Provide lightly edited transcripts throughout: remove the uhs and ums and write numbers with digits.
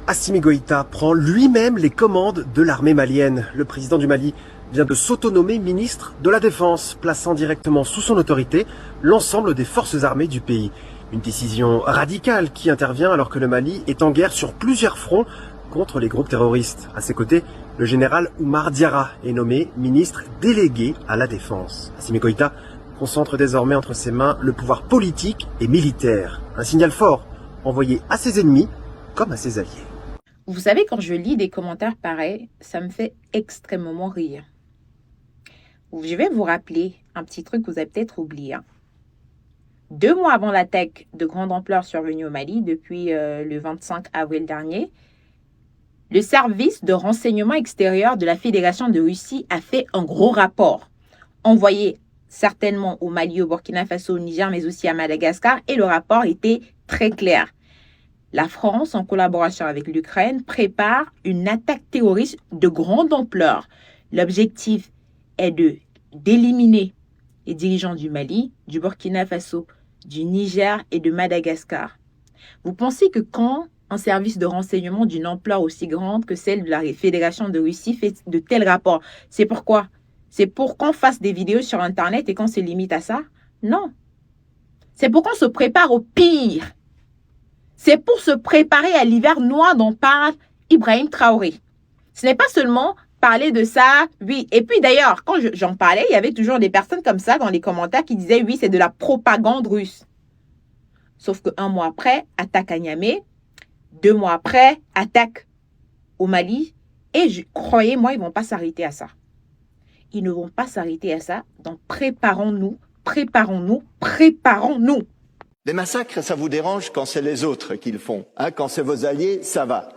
Assimi Goïta prend lui-même les commandes de l'armée malienne. Le président du Mali vient de s'autonomer ministre de la Défense, plaçant directement sous son autorité l'ensemble des forces armées du pays. Une décision radicale qui intervient alors que le Mali est en guerre sur plusieurs fronts contre les groupes terroristes. À ses côtés, le général Oumar Diarra est nommé ministre délégué à la Défense. Assimi Goïta concentre désormais entre ses mains le pouvoir politique et militaire. Un signal fort envoyé à ses ennemis comme à ses alliés. Vous savez, quand je lis des commentaires pareils, ça me fait extrêmement rire. Je vais vous rappeler un petit truc que vous avez peut-être oublié. 2 mois avant l'attaque de grande ampleur survenue au Mali, depuis le 25 avril dernier, le service de renseignement extérieur de la Fédération de Russie a fait un gros rapport, envoyé certainement au Mali, au Burkina Faso, au Niger, mais aussi à Madagascar, et le rapport était très clair. La France, en collaboration avec l'Ukraine, prépare une attaque terroriste de grande ampleur. L'objectif est d'éliminer les dirigeants du Mali, du Burkina Faso, du Niger et de Madagascar. Vous pensez que quand un service de renseignement d'une ampleur aussi grande que celle de la Fédération de Russie fait de tels rapports, c'est pourquoi? C'est pour qu'on fasse des vidéos sur Internet et qu'on se limite à ça? Non. C'est pour qu'on se prépare au pire. C'est pour se préparer à l'hiver noir dont parle Ibrahim Traoré. Ce n'est pas seulement parler de ça, oui. Et puis d'ailleurs, quand j'en parlais, il y avait toujours des personnes comme ça dans les commentaires qui disaient, oui, c'est de la propagande russe. Sauf que 1 mois après, attaque à Niamey. 2 mois après, attaque au Mali. Et croyez-moi, ils ne vont pas s'arrêter à ça. Ils ne vont pas s'arrêter à ça. Donc préparons-nous, préparons-nous, préparons-nous. Les massacres, ça vous dérange quand c'est les autres qui le font. Quand c'est vos alliés, ça va.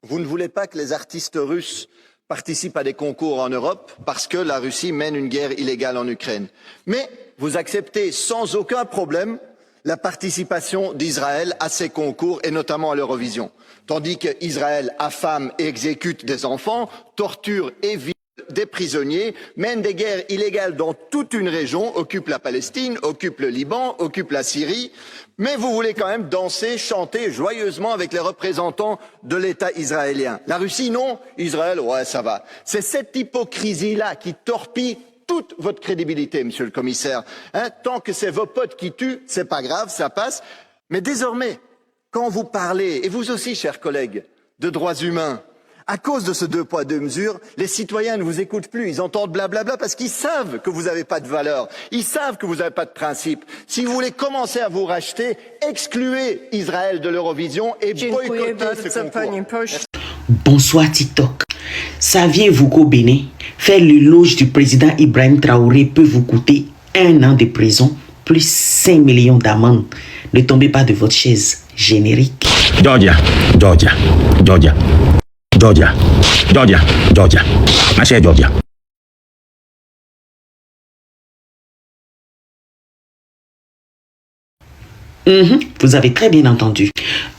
Vous ne voulez pas que les artistes russes participent à des concours en Europe parce que la Russie mène une guerre illégale en Ukraine. Mais vous acceptez sans aucun problème la participation d'Israël à ces concours et notamment à l'Eurovision. Tandis qu'Israël affame et exécute des enfants, torture et viole des prisonniers, mène des guerres illégales dans toute une région, occupe la Palestine, occupe le Liban, occupe la Syrie, mais vous voulez quand même danser, chanter joyeusement avec les représentants de l'État israélien. La Russie, non. Israël, ouais, ça va. C'est cette hypocrisie-là qui torpille toute votre crédibilité, monsieur le commissaire. Tant que c'est vos potes qui tuent, c'est pas grave, ça passe. Mais désormais, quand vous parlez, et vous aussi, chers collègues, de droits humains, à cause de ce 2 poids 2 mesures, les citoyens ne vous écoutent plus, ils entendent blablabla parce qu'ils savent que vous n'avez pas de valeur, ils savent que vous n'avez pas de principe. Si vous voulez commencer à vous racheter, excluez Israël de l'Eurovision et boycottez ce concours. Bonsoir TikTok. Saviez-vous qu'au Bénin, faire l'éloge du président Ibrahim Traoré peut vous coûter 1 an de prison plus 5 millions d'amendes? Ne tombez pas de votre chaise. Générique. Georgia. Ma chère Georgia. Vous avez très bien entendu.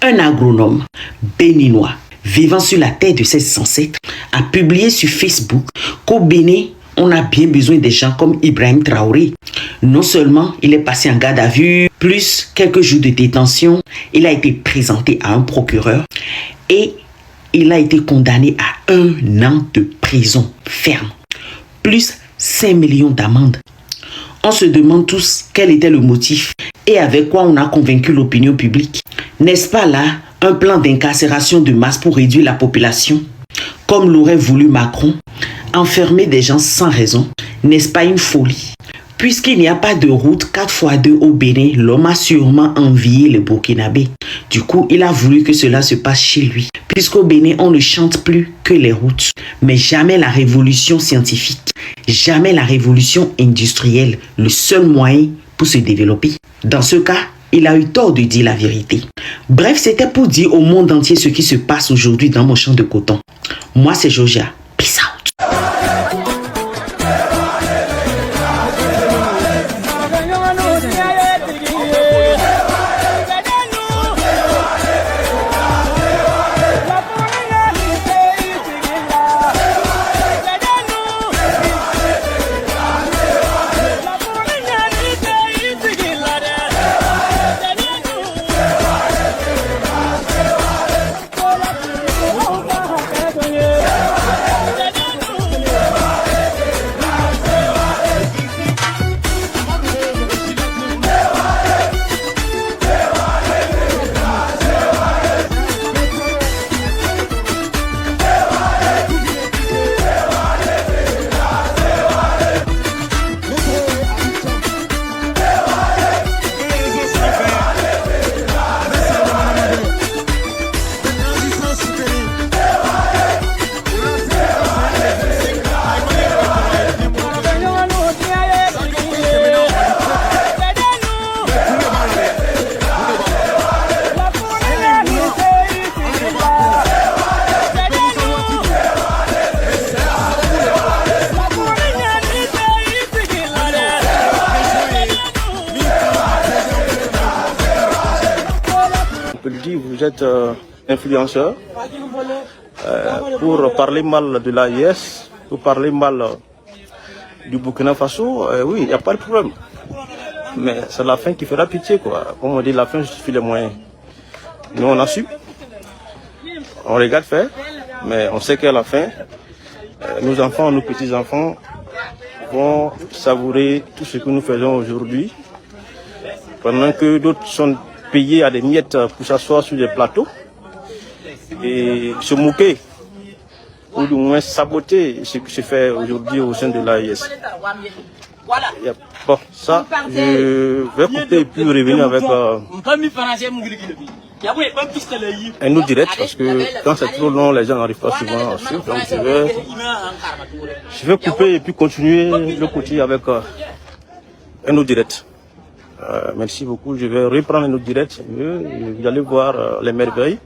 Un agronome béninois vivant sur la terre de ses ancêtres a publié sur Facebook qu'au Bénin, on a bien besoin des gens comme Ibrahim Traoré. Non seulement il est passé en garde à vue, plus quelques jours de détention, il a été présenté à un procureur et il a été condamné à 1 an de prison ferme, plus 5 millions d'amendes. On se demande tous quel était le motif et avec quoi on a convaincu l'opinion publique. N'est-ce pas là un plan d'incarcération de masse pour réduire la population, comme l'aurait voulu Macron? Enfermer des gens sans raison, n'est-ce pas une folie? Puisqu'il n'y a pas de route 4x2 au Bénin, l'homme a sûrement envié le Burkinabé. Du coup, il a voulu que cela se passe chez lui. Puisqu'au Bénin, on ne chante plus que les routes, mais jamais la révolution scientifique, jamais la révolution industrielle, le seul moyen pour se développer. Dans ce cas, il a eu tort de dire la vérité. Bref, c'était pour dire au monde entier ce qui se passe aujourd'hui dans mon champ de coton. Moi, c'est Georgia. Peace out. vous êtes influenceur pour parler mal de l'AIS, pour parler mal du Burkina Faso, oui, il n'y a pas de problème. Mais c'est la fin qui fera pitié, quoi. Comme on dit, la fin justifie les moyens. Nous, on a su. On regarde faire, mais on sait qu'à la fin, nos enfants, nos petits-enfants vont savourer tout ce que nous faisons aujourd'hui, pendant que d'autres sont payés à des miettes pour s'asseoir sur des plateaux et se moquer, ou du moins saboter ce qui se fait aujourd'hui au sein de l'AIS. Bon, ça, je vais couper et puis revenir avec un autre direct, parce que quand c'est trop long, les gens n'arrivent pas souvent à suivre. Donc je vais couper et puis continuer le côté avec un autre direct. Merci beaucoup. Je vais reprendre un autre direct. Vous allez voir les merveilles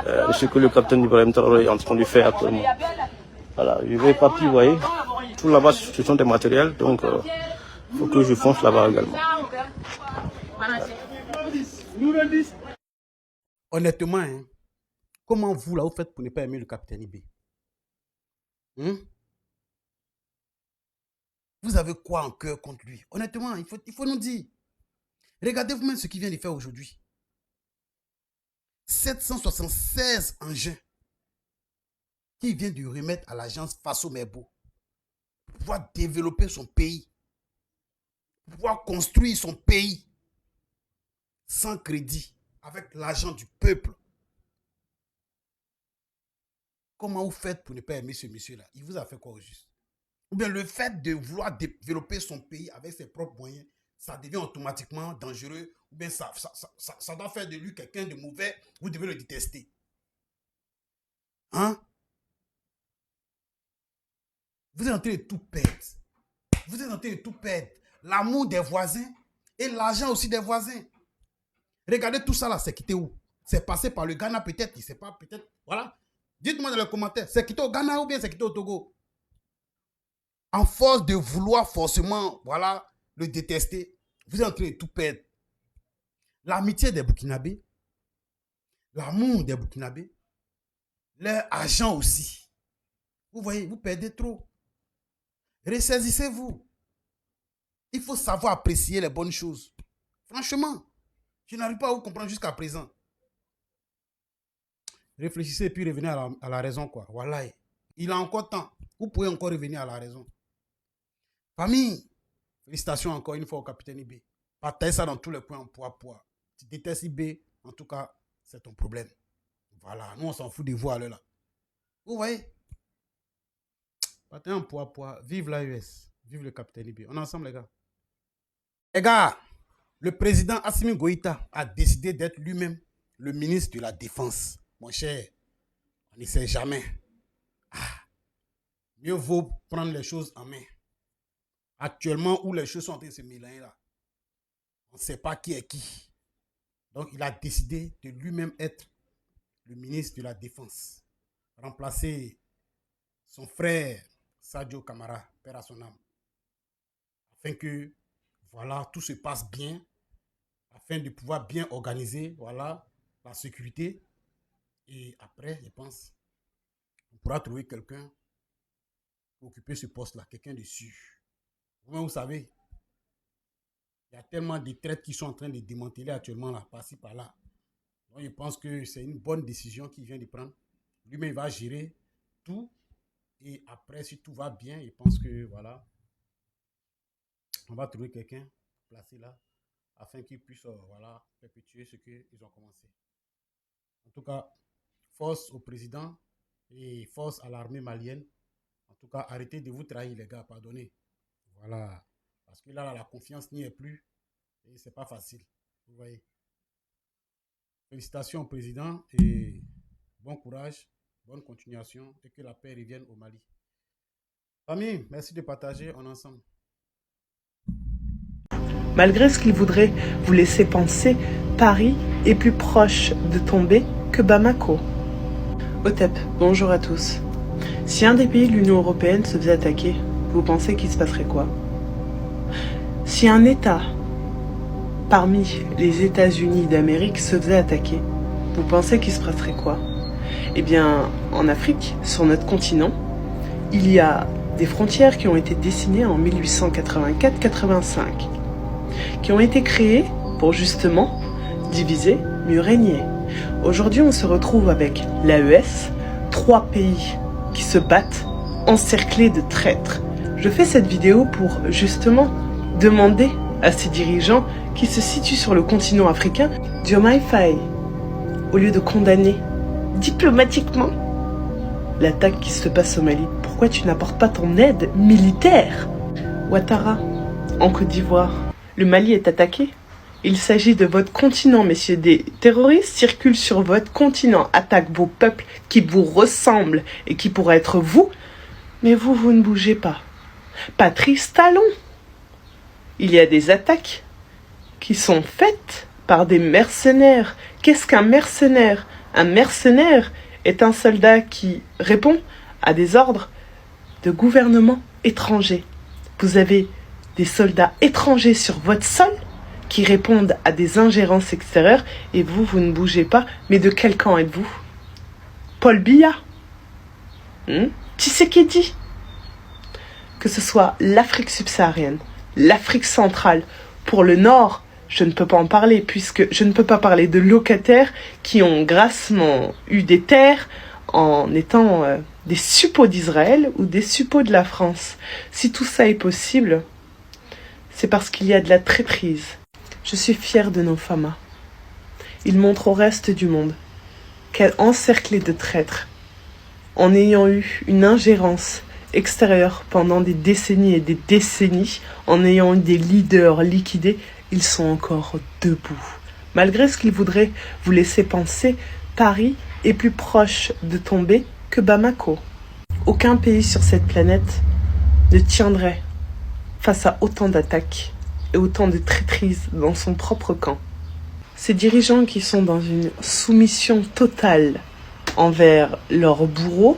de ce que le capitaine Ibrahim Traoré est en train de faire actuellement. Voilà, je vais partir, vous voyez. Tout là-bas, ce sont des matériels, donc il faut que je fonce là-bas également. Honnêtement, hein, comment vous, là, vous faites pour ne pas aimer le capitaine Ibé? Vous avez quoi en cœur contre lui? Honnêtement, il faut nous dire. Regardez vous-même ce qu'il vient de faire aujourd'hui. 776 engins qu'il vient de remettre à l'agence Faso Merbo pour pouvoir développer son pays, pour pouvoir construire son pays sans crédit, avec l'argent du peuple. Comment vous faites pour ne pas aimer ce monsieur-là? Il vous a fait quoi au juste? Ou bien le fait de vouloir développer son pays avec ses propres moyens, ça devient automatiquement dangereux, ou bien ça doit faire de lui quelqu'un de mauvais, vous devez le détester. Hein? Vous êtes en train de tout perdre. Vous êtes en train de tout perdre. L'amour des voisins et l'argent aussi des voisins. Regardez tout ça là, c'est quitté où? C'est passé par le Ghana peut-être, il ne sait pas, peut-être. Voilà. Dites-moi dans les commentaires, c'est quitté au Ghana ou bien c'est quitté au Togo? En force de vouloir forcément, voilà, le détester, vous êtes en train de tout perdre. L'amitié des Burkinabés, l'amour des Burkinabés, leur argent aussi. Vous voyez, vous perdez trop. Ressaisissez-vous. Il faut savoir apprécier les bonnes choses. Franchement, je n'arrive pas à vous comprendre jusqu'à présent. Réfléchissez et puis revenez à la raison, quoi. Voilà. Il a encore temps. Vous pouvez encore revenir à la raison. Famille, félicitations encore une fois au capitaine Ibé. Partagez ça dans tous les points en poids. Tu détestes Ibé, en tout cas, c'est ton problème. Voilà, nous on s'en fout de vous à l'heure là. Vous voyez? Partagez en poids. Vive l'AES. Vive le capitaine Ibé. On est ensemble les gars. Les gars, le président Assimi Goïta a décidé d'être lui-même le ministre de la Défense. Mon cher, on ne sait jamais. Mieux vaut prendre les choses en main. Actuellement, où les choses sont en train de se mélanger là, on ne sait pas qui est qui. Donc, il a décidé de lui-même être le ministre de la Défense. Remplacer son frère Sadio Kamara, père à son âme. Afin que, voilà, tout se passe bien. Afin de pouvoir bien organiser, voilà, la sécurité. Et après, je pense, on pourra trouver quelqu'un pour occuper ce poste-là, quelqu'un de sûr. Vous savez, il y a tellement de traites qui sont en train de démanteler actuellement, là, par-ci, par-là. Donc, je pense que c'est une bonne décision qu'il vient de prendre. Lui-même, il va gérer tout. Et après, si tout va bien, je pense que, voilà, on va trouver quelqu'un placé là, afin qu'il puisse, voilà, perpétuer ce qu'ils ont commencé. En tout cas, force au président et force à l'armée malienne. En tout cas, arrêtez de vous trahir, les gars, pardonnez. Voilà. Parce que là, la confiance n'y est plus. Et c'est pas facile. Vous voyez. Félicitations au président et bon courage, bonne continuation et que la paix revienne au Mali. Famille, merci de partager. On est ensemble. Malgré ce qu'il voudrait vous laisser penser, Paris est plus proche de tomber que Bamako. Otep, bonjour à tous. Si un des pays de l'Union européenne se faisait attaquer, vous pensez qu'il se passerait quoi? Si un État parmi les États-Unis d'Amérique se faisait attaquer, Vous pensez qu'il se passerait quoi? Eh bien, en Afrique, sur notre continent, il y a des frontières qui ont été dessinées en 1884-85, qui ont été créées pour justement diviser, mieux régner. Aujourd'hui, on se retrouve avec l'AES, 3 pays qui se battent, encerclés de traîtres. Je fais cette vidéo pour justement demander à ces dirigeants qui se situent sur le continent africain Diomaye Faye, au lieu de condamner diplomatiquement l'attaque qui se passe au Mali, pourquoi tu n'apportes pas ton aide militaire? Ouattara, en Côte d'Ivoire, le Mali est attaqué. Il s'agit de votre continent, messieurs. Des terroristes circulent sur votre continent, attaquent vos peuples qui vous ressemblent et qui pourraient être vous, mais vous ne bougez pas. Patrice Talon. Il y a des attaques qui sont faites par des mercenaires. Qu'est-ce qu'un mercenaire? Un mercenaire est un soldat qui répond à des ordres de gouvernement étranger. Vous avez des soldats étrangers sur votre sol qui répondent à des ingérences extérieures et vous ne bougez pas. Mais de quel camp êtes-vous? Paul Biya, Tshisekedi. Que ce soit l'Afrique subsaharienne, l'Afrique centrale, pour le Nord, je ne peux pas en parler puisque je ne peux pas parler de locataires qui ont grassement eu des terres en étant des suppôts d'Israël ou des suppôts de la France. Si tout ça est possible, c'est parce qu'il y a de la traîtrise. Je suis fière de nos FAMA. Ils montrent au reste du monde qu'encerclés de traîtres, en ayant eu une ingérence extérieure pendant des décennies et des décennies, en ayant eu des leaders liquidés, ils sont encore debout. Malgré ce qu'ils voudraient vous laisser penser, Paris est plus proche de tomber que Bamako. Aucun pays sur cette planète ne tiendrait face à autant d'attaques et autant de traîtrise dans son propre camp. Ces dirigeants qui sont dans une soumission totale envers leurs bourreaux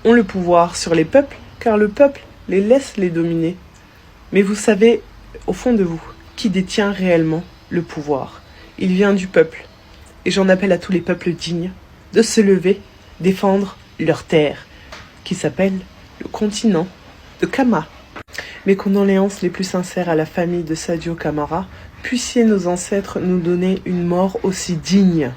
ont le pouvoir sur les peuples, car le peuple les laisse les dominer. Mais vous savez, au fond de vous, qui détient réellement le pouvoir? Il vient du peuple. Et j'en appelle à tous les peuples dignes de se lever, défendre leur terre, qui s'appelle le continent de Kama. Mes condoléances les plus sincères à la famille de Sadio Camara. Puissiez nos ancêtres nous donner une mort aussi digne